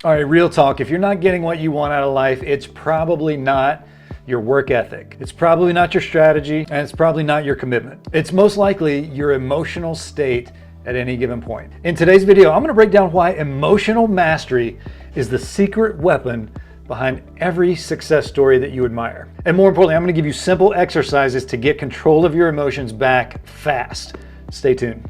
All right, real talk. If you're not getting what you want out of life, it's probably not your work ethic. It's probably not your strategy, and it's probably not your commitment. It's most likely your emotional state at any given point. In today's video, I'm going to break down why emotional mastery is the secret weapon behind every success story that you admire. And more importantly, I'm going to give you simple exercises to get control of your emotions back fast. Stay tuned.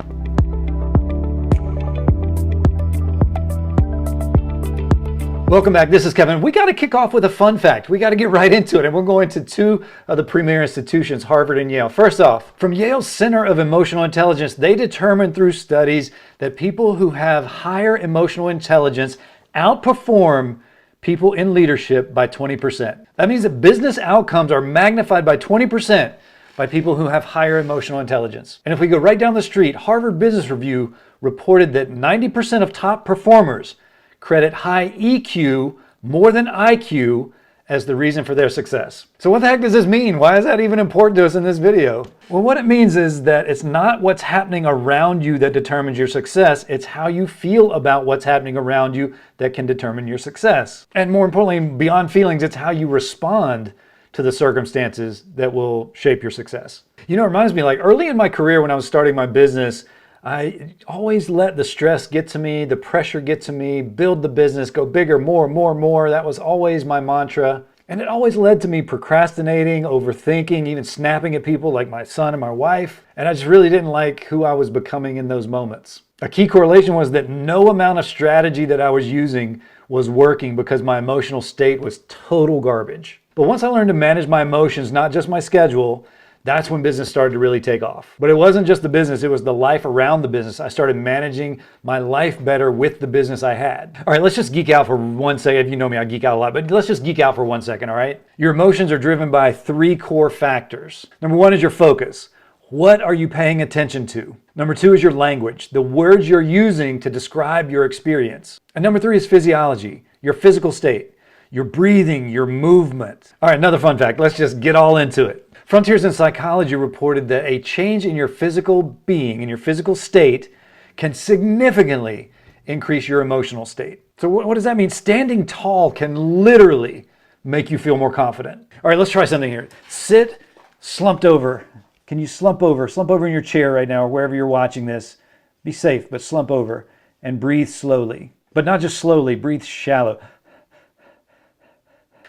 Welcome back. This is Kevin. We got to kick off with a fun fact. We got to get right into it. And we're going to two of the premier institutions, Harvard and Yale. First off, from Yale's Center of Emotional Intelligence, they determined through studies that people who have higher emotional intelligence outperform people in leadership by 20%. That means that business outcomes are magnified by 20% by people who have higher emotional intelligence. And if we go right down the street, Harvard Business Review reported that 90% of top performers credit high EQ more than IQ as the reason for their success. So what the heck does this mean? Why is that even important to us in this video? Well, what it means is that it's not what's happening around you that determines your success. It's how you feel about what's happening around you that can determine your success. And more importantly, beyond feelings, it's how you respond to the circumstances that will shape your success. You know, it reminds me, like early in my career when I was starting my business, I always let the stress get to me, the pressure get to me, build the business, go bigger, more. That was always my mantra. And it always led to me procrastinating, overthinking, even snapping at people like my son and my wife. And I just really didn't like who I was becoming in those moments. A key correlation was that no amount of strategy that I was using was working because my emotional state was total garbage. But once I learned to manage my emotions, not just my schedule, that's when business started to really take off. But it wasn't just the business, it was the life around the business. I started managing my life better with the business I had. All right, let's just geek out for 1 second. You know me, I geek out a lot, but let's just geek out for 1 second, all right? Your emotions are driven by 3 core factors. Number 1 is your focus. What are you paying attention to? Number 2 is your language, the words you're using to describe your experience. And number 3 is physiology, your physical state, your breathing, your movement. All right, another fun fact. Let's just get all into it. Frontiers in Psychology reported that a change in your physical being, in your physical state, can significantly increase your emotional state. So what does that mean? Standing tall can literally make you feel more confident. All right, let's try something here. Sit slumped over. Can you slump over? Slump over in your chair right now or wherever you're watching this. Be safe, but slump over and breathe slowly. But not just slowly, breathe shallow.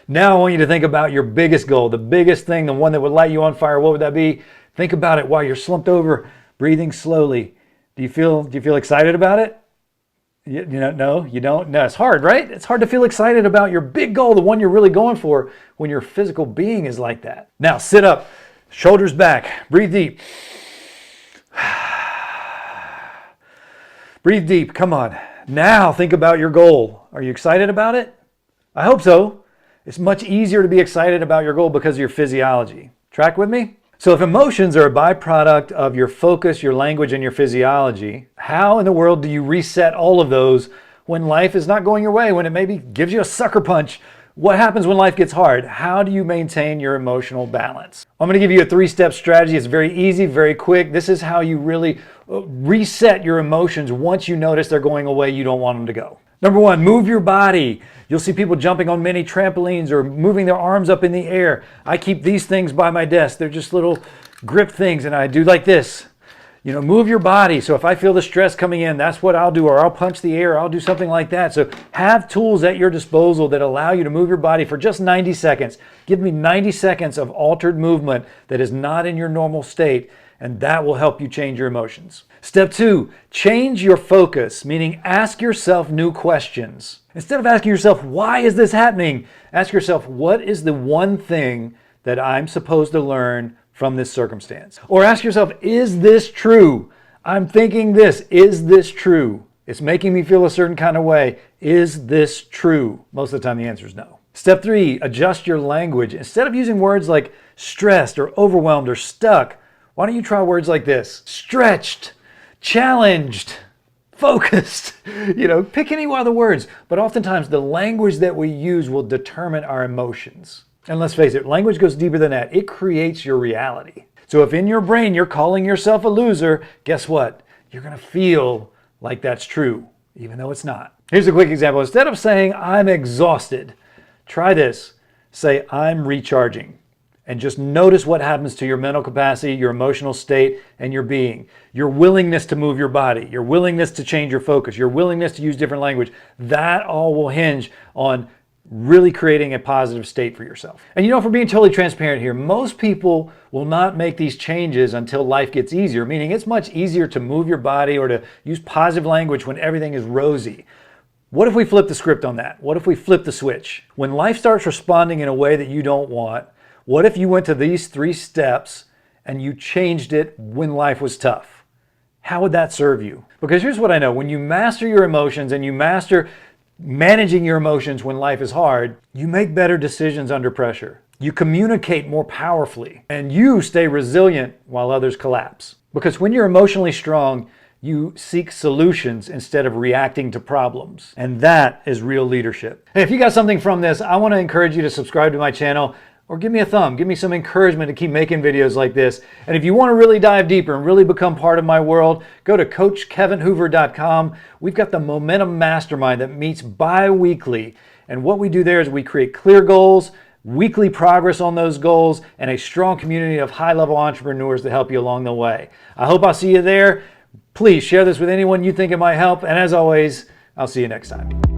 Now I want you to think about your biggest goal, the biggest thing, the one that would light you on fire. What would that be? Think about it while you're slumped over, breathing slowly. Do you feel excited about it? No, you don't? No, it's hard, right? It's hard to feel excited about your big goal, the one you're really going for, when your physical being is like that. Now sit up, shoulders back, breathe deep. Breathe deep, come on. Now think about your goal. Are you excited about it? I hope so. It's much easier to be excited about your goal because of your physiology. Track with me? So if emotions are a byproduct of your focus, your language, and your physiology, how in the world do you reset all of those when life is not going your way, when it maybe gives you a sucker punch? What happens when life gets hard? How do you maintain your emotional balance? I'm going to give you a 3-step strategy. It's very easy, very quick. This is how you really reset your emotions once you notice they're going away you don't want them to go. Number 1, move your body. You'll see people jumping on mini trampolines or moving their arms up in the air. I keep these things by my desk. They're just little grip things, and I do like this. You know, move your body. So if I feel the stress coming in, that's what I'll do, or I'll punch the air, I'll do something like that. So have tools at your disposal that allow you to move your body for just 90 seconds. Give me 90 seconds of altered movement that is not in your normal state, and that will help you change your emotions. Step 2, change your focus, meaning ask yourself new questions. Instead of asking yourself, why is this happening? Ask yourself, what is the one thing that I'm supposed to learn from this circumstance? Or ask yourself, is this true? I'm thinking this. Is this true? It's making me feel a certain kind of way. Is this true? Most of the time the answer is no. Step 3, adjust your language. Instead of using words like stressed or overwhelmed or stuck, why don't you try words like this? Stretched, challenged, focused. You know, pick any one of the words. But oftentimes the language that we use will determine our emotions. And let's face it, language goes deeper than that. It creates your reality. So if in your brain you're calling yourself a loser, guess what? You're going to feel like that's true. even though it's not. Here's a quick example. Instead of saying, I'm exhausted, try this. Say, I'm recharging. And just notice what happens to your mental capacity, your emotional state, and your being. Your willingness to move your body, your willingness to change your focus, your willingness to use different language. That all will hinge on really creating a positive state for yourself. And if we're being totally transparent here, most people will not make these changes until life gets easier, meaning it's much easier to move your body or to use positive language when everything is rosy. What if we flip the script on that? What if we flip the switch? When life starts responding in a way that you don't want, what if you went to these 3 steps and you changed it when life was tough? How would that serve you? Because here's what I know. When you master your emotions and you master managing your emotions when life is hard, you make better decisions under pressure. You communicate more powerfully and you stay resilient while others collapse. Because when you're emotionally strong, you seek solutions instead of reacting to problems. And that is real leadership. And if you got something from this, I want to encourage you to subscribe to my channel or give me a thumb. Give me some encouragement to keep making videos like this. And if you want to really dive deeper and really become part of my world, go to coachkevinhoover.com. We've got the Momentum Mastermind that meets bi-weekly. And what we do there is we create clear goals, weekly progress on those goals, and a strong community of high-level entrepreneurs to help you along the way. I hope I'll see you there. Please share this with anyone you think it might help. And as always, I'll see you next time.